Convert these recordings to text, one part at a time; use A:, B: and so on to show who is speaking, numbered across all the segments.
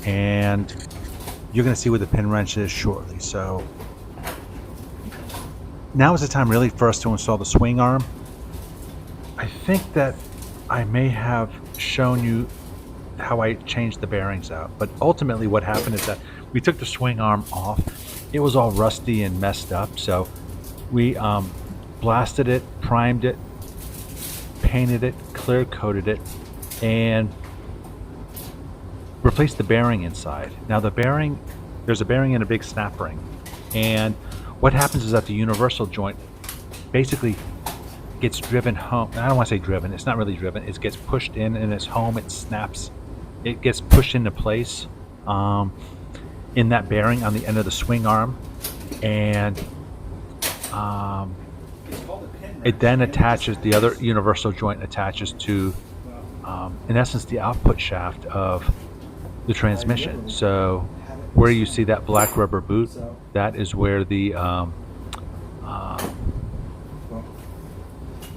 A: and you're going to see where the pin wrench is shortly. So now is the time really for us to install the swing arm. I think that I may have shown you how I changed the bearings out, but ultimately what happened is that we took the swing arm off. It was all rusty and messed up, so we blasted it, primed it, painted it, clear coated it, and replaced the bearing inside. Now the bearing, there's a bearing and a big snap ring, and what happens is that the universal joint basically gets driven home. I don't want to say driven, it's not really driven, it gets pushed in and it's home, it snaps, it gets pushed into place in that bearing on the end of the swing arm, and it then attaches, the other universal joint attaches to in essence the output shaft of the transmission. So where you see that black rubber boot, that is where the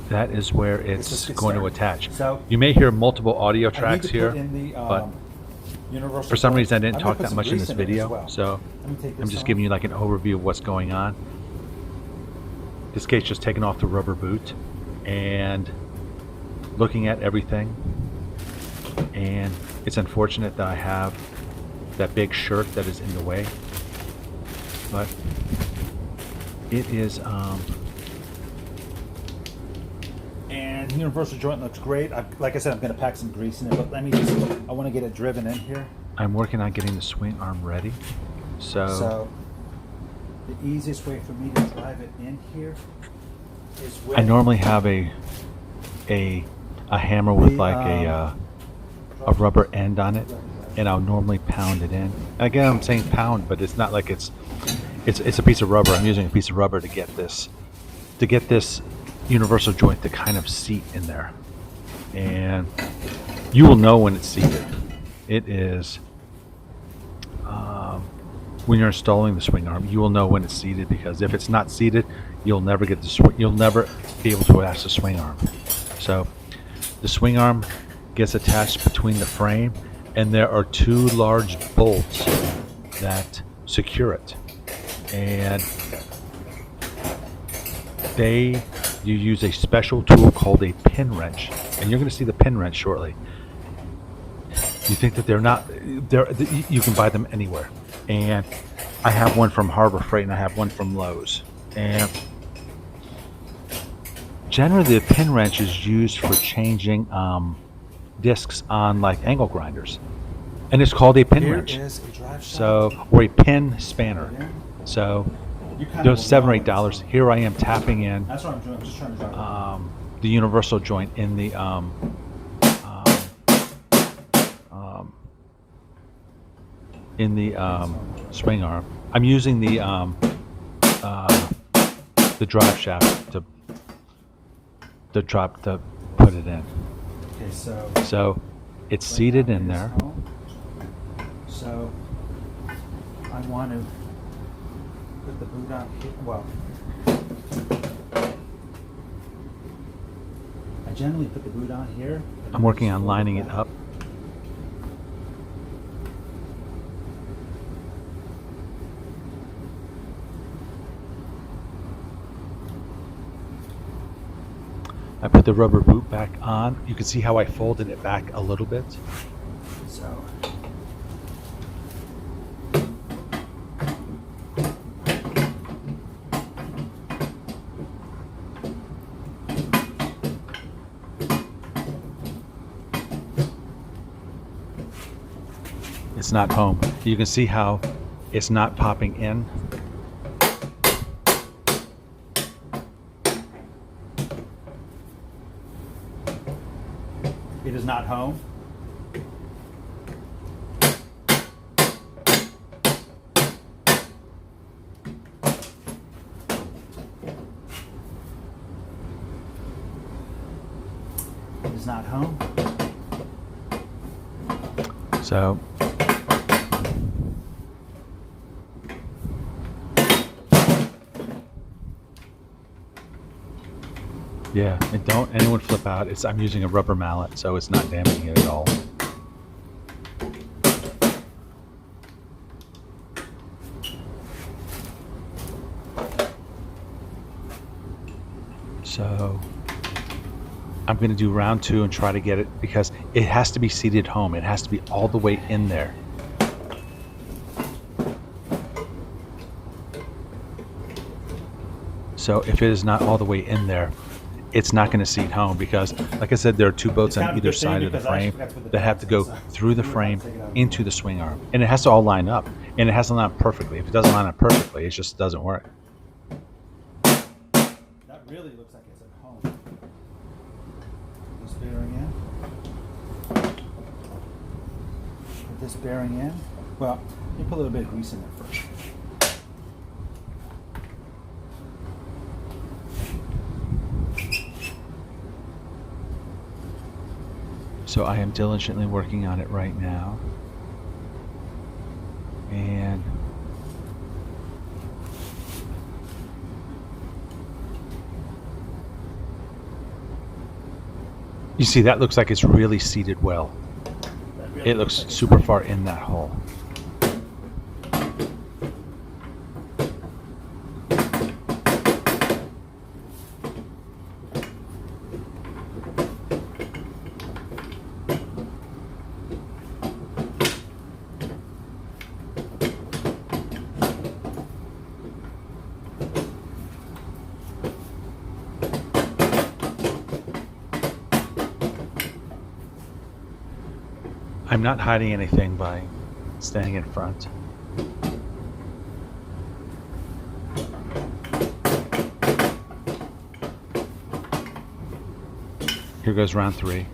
A: that is where it's going to attach. You may hear multiple audio tracks here, but for some reason I didn't talk that much in this video, so I'm just giving you like an overview of what's going on. This case just taking off the rubber boot and looking at everything, and it's unfortunate that I have that big shirt that is in the way, but it is
B: and the universal joint looks great. Like I said, I'm going to pack some grease in it, but let me just, I want to get it driven in here.
A: I'm working on getting the swing arm ready, so
B: the easiest way for me to drive it in here is with,
A: I normally have a hammer with like a rubber end on it, and I'll normally pound it in. Again, I'm saying pound, but it's not like it's a piece of rubber. I'm using a piece of rubber to get this universal joint to kind of seat in there, and you will know when it's seated. It is when you're installing the swing arm, you will know when it's seated, because if it's not seated, you'll never get the you'll never be able to attach the swing arm. So the swing arm gets attached between the frame, and there are two large bolts that secure it, and you use a special tool called a pin wrench, and you're going to see the pin wrench shortly. You think that you can buy them anywhere, and I have one from Harbor Freight and I have one from Lowe's, and generally the pin wrench is used for changing discs on like angle grinders, and it's called a pin wrench, or a pin spanner. So those $7 or $8. Here I am tapping in
B: that's what I'm doing. I'm just trying to drive
A: the universal joint in the swing arm. I'm using the drive shaft to put it in.
B: Okay,
A: so it's seated in there.
B: So I want to put the boot on here. Well, I generally put the boot on here.
A: I'm working on lining it up. I put the rubber boot back on. You can see how I folded it back a little bit.
B: So
A: it's not home. You can see how it's not popping in.
B: it is not home. It is not home.
A: So yeah, and don't anyone flip out. I'm using a rubber mallet, so it's not damaging it at all. So I'm going to do round 2 and try to get it, because it has to be seated home. It has to be all the way in there. So if it is not all the way in there, it's not going to seat home, because, like I said, there are 2 boats on either side of the frame that have to go through the frame into the swing arm. And it has to all line up. And it has to line up perfectly. If it doesn't line up perfectly, it just doesn't work.
B: That really looks like it's at home. This bearing in. Put this bearing in. Well, you put a little bit of grease in there first.
A: So I am diligently working on it right now. And you see, that looks like it's really seated well. It looks super far in that hole. I'm not hiding anything by standing in front. Here goes round 3.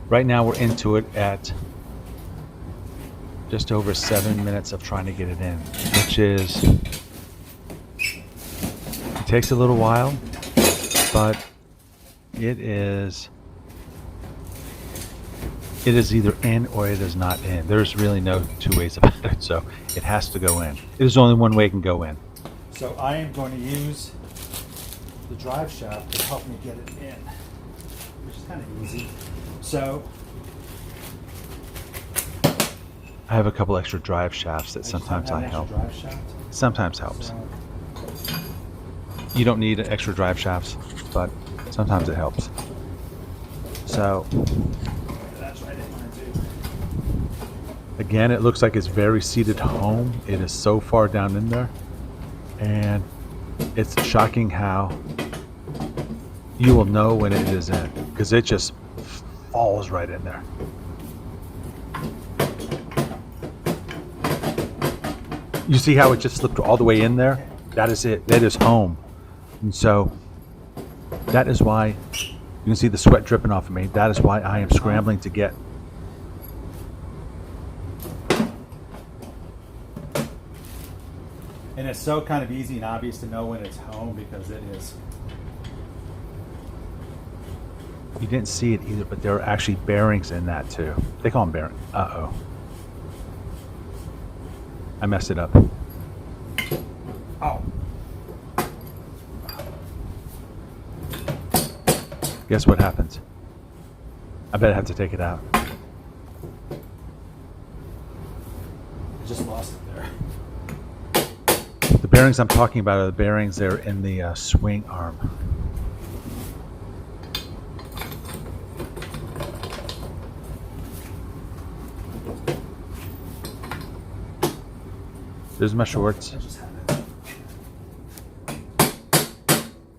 A: Right now we're into it at just over 7 minutes of trying to get it in, which is, it takes a little while, but it is either in or it is not in. There's really no 2 ways about it, so it has to go in. There's only one way it can go in.
B: So I am going to use the drive shaft to help me get it in, which is kind of easy. So
A: I have a couple extra drive shafts that sometimes I help.
B: Drive shaft.
A: Sometimes helps.
B: So,
A: You don't need extra drive shafts, but sometimes it helps. So again, it looks like it's very seated home. It is so far down in there. And it's shocking how you will know when it is in, because it just falls right in there. You see how it just slipped all the way in there? That is it. That is home. And so that is why you can see the sweat dripping off of me. That is why I am scrambling to get.
B: and it's so kind of easy and obvious to know when it's home because it is.
A: You didn't see it either, but there are actually bearings in that too. They call them bearings. Uh-oh. I messed it up.
B: Oh.
A: Guess what happens? I bet I have to take it out.
B: I just lost it there.
A: The bearings I'm talking about are the bearings that are in the swing arm. There's my shorts.
B: I just had it.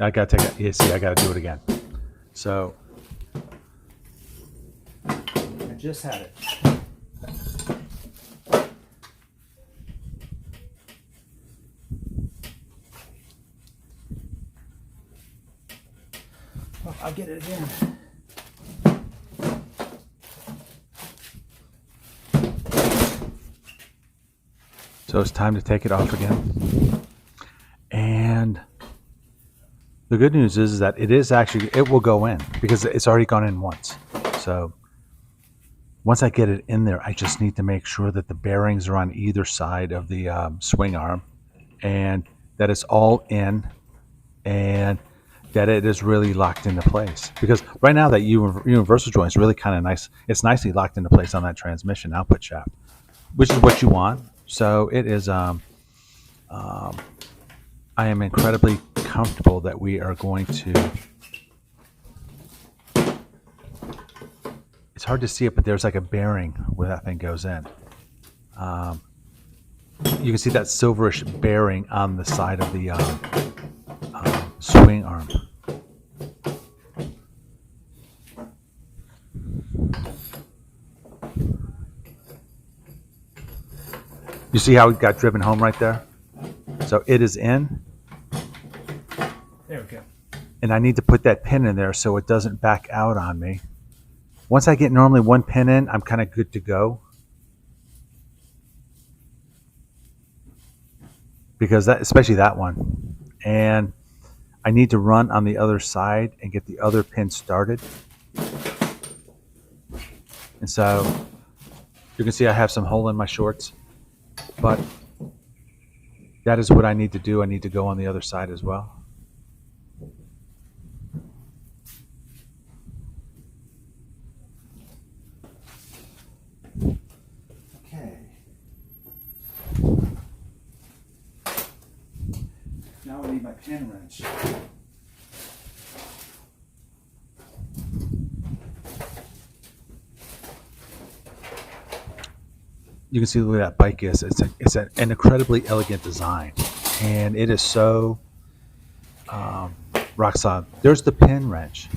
A: I gotta take it. Yeah, see, I gotta do it again. So
B: I just had it. Well, I'll get it again.
A: So it's time to take it off again. And the good news is that it will go in because it's already gone in once. So once I get it in there, I just need to make sure that the bearings are on either side of the swing arm and that it's all in and that it is really locked into place. Because right now that universal joint is really kind of nice. It's nicely locked into place on that transmission output shaft, which is what you want. So it is I am incredibly comfortable that we are going to. It's hard to see it, but there's like a bearing where that thing goes in. You can see that silverish bearing on the side of the swing arm. You see how it got driven home right there? So it is in.
B: There we go.
A: And I need to put that pin in there so it doesn't back out on me. Once I get normally one pin in, I'm kind of good to go. Because that, especially that one. And I need to run on the other side and get the other pin started. And so you can see I have some hole in my shorts, but that is what I need to do. I need to go on the other side as well.
B: Okay. Now I need my pin wrench.
A: You can see the way that bike is. It's an incredibly elegant design, and it is so rock solid. There's the pin wrench.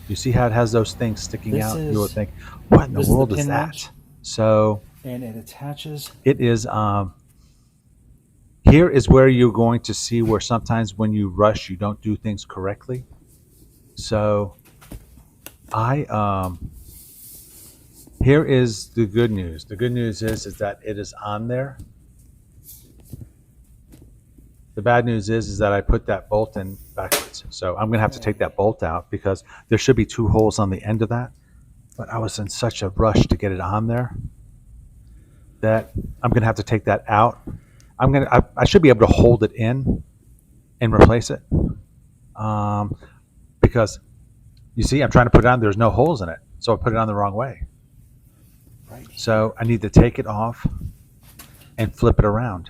A: You see how it has those things sticking out? You would think, what in the world is that? So,
B: and it attaches.
A: It is. Here is where you're going to see where sometimes when you rush, you don't do things correctly. So, here is the good news. The good news is that it is on there. The bad news is that I put that bolt in backwards. So I'm going to have to take that bolt out because there should be 2 holes on the end of that. But I was in such a rush to get it on there that I'm going to have to take that out. I should be able to hold it in and replace it. Because you see, I'm trying to put it on, there's no holes in it. So I put it on the wrong way.
B: Right.
A: So I need to take it off and flip it around.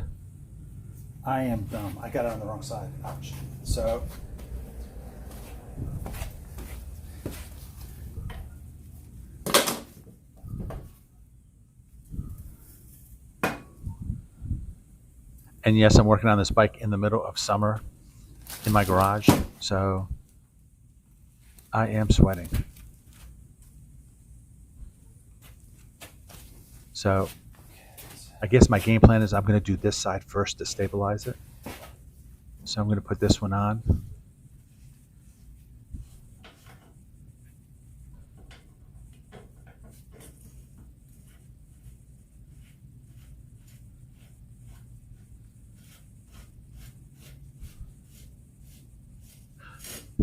B: I am dumb. I got it on the wrong side. Ouch. So
A: and yes, I'm working on this bike in the middle of summer in my garage. So I am sweating. So I guess my game plan is I'm going to do this side first to stabilize it. So I'm going to put this one on.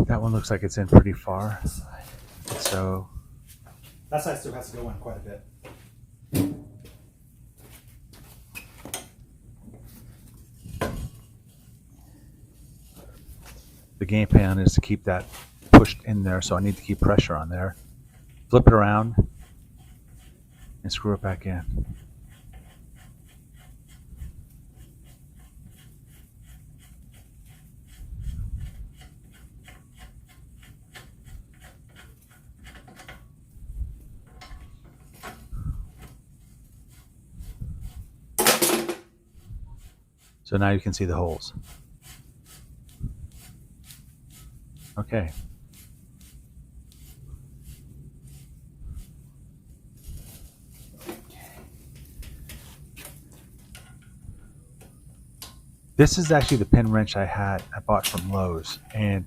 A: That one looks like it's in pretty far. So
B: that side still has to go in quite a bit.
A: The game plan is to keep that pushed in there, so I need to keep pressure on there. Flip it around and screw it back in. So now you can see the holes. Okay. This is actually the pin wrench I bought from Lowe's, and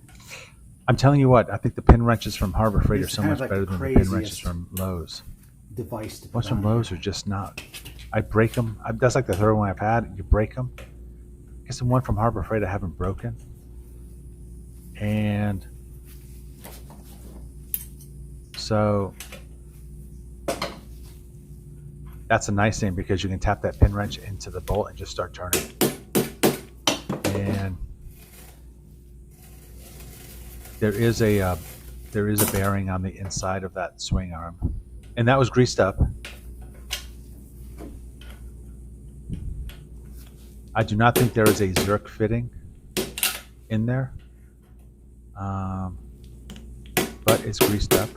A: I'm telling you what, I think the pin wrenches from Harbor Freight are so much better than the pin wrenches from Lowe's.
B: Device to
A: Ones from Lowe's are just not. I break them. That's like the third one I've had. You break them. I guess the one from Harbor Freight I haven't broken. And so that's a nice thing because you can tap that pin wrench into the bolt and just start turning. And there is a bearing on the inside of that swing arm, and that was greased up. I do not think there is a Zerk fitting. in there, but it's greased up.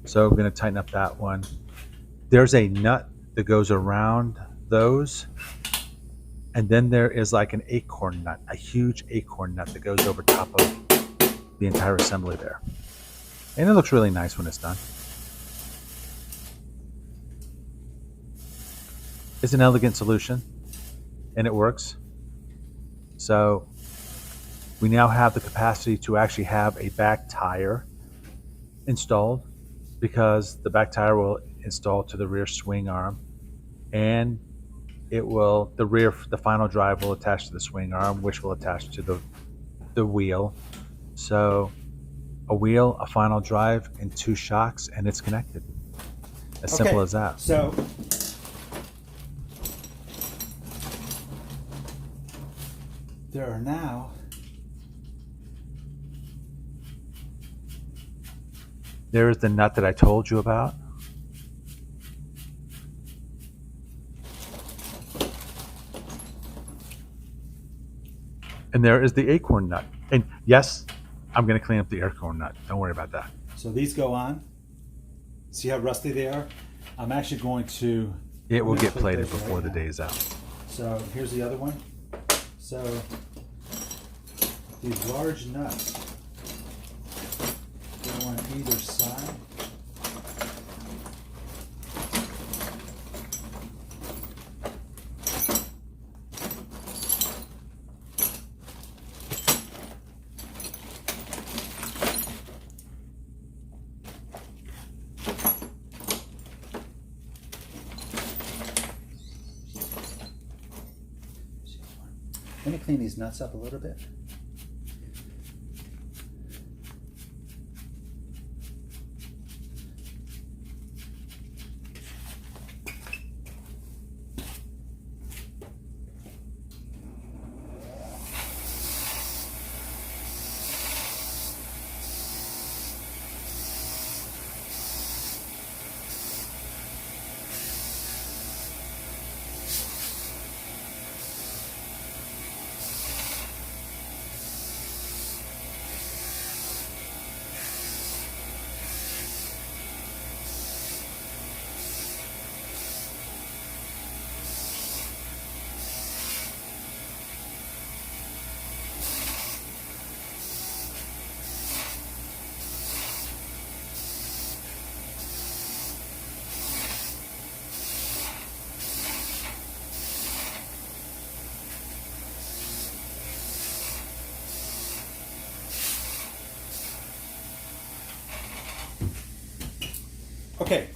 A: So we're going to tighten up that one. There's a nut that goes around those. And then there is like an acorn nut, a huge acorn nut that goes over top of the entire assembly there. And it looks really nice when it's done. It's an elegant solution, and it works. So we now have the capacity to actually have a back tire installed, because the back tire will install to the rear swing arm, and the final drive will attach to the swing arm, which will attach to the wheel. So a wheel, a final drive, and 2 shocks, and it's connected. As simple as that.
B: So there are now
A: there's the nut that I told you about. And there is the acorn nut. And yes, I'm going to clean up the acorn nut. Don't worry about that.
B: So these go on. See how rusty they are? I'm actually going to...
A: It will get plated before the day is out.
B: So here's the other one. So these large nuts go on either side. Let me clean these nuts up a little bit. Okay,